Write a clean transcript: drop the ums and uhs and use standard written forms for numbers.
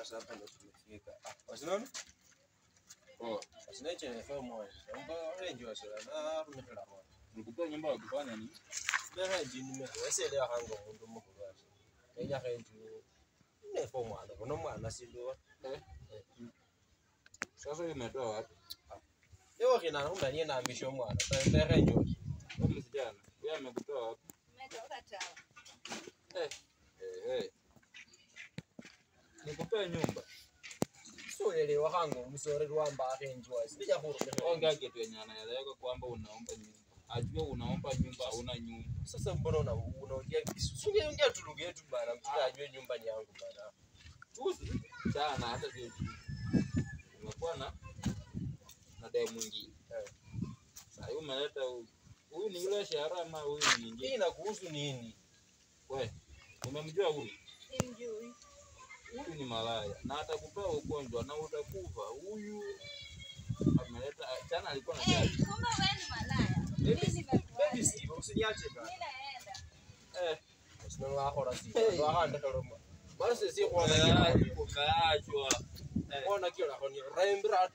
sasa hapa ndo tumefika. Wasinaona? Oh, wasinaje na fomo. Ndio range wa sala na rumekala kwa. nikupe nyumba ya kufanya nini? Na range nimewesele hango muntu mukuru. Enya range ne fomo ana kuna mwana sindo. Sasa imetoa wapi? Leo kina undani na ambisho mwana. Tayari range. Kama msijana, yeye amekutoa wapi? Umetoka tawa. Nikupe nyumba. Solelewa hango msore rwamba range wa. Sija huru. Ongea kitu yenye anaeleweka kwamba unaomba nyumba. Ajue unaomba nyumba una nyumba. Sasa mbona unaongea usiongea tu lugha yetu bana. Mtaka ajue nyumba ni yangu bana. Juzi sana hata sio. Umekuwa na dai mwingine. Sasa huyu umeleta huyu ni yule shahara ama huyu ni mwingine? Hii inakuhusu nini? Wewe umemjua huyu? Simjui. Huyu ni malaya na atakupea ugonjwa na utakufa. Huyu ameleta jana alikuwa na Kumbe wewe ni malaya. Baby Steve usiniache bana. Mimi naenda. Usinalo wako si. Ndio handa kaloma. Bado sisi kuona kaachwa. Ona kio la koni. Rembrandt.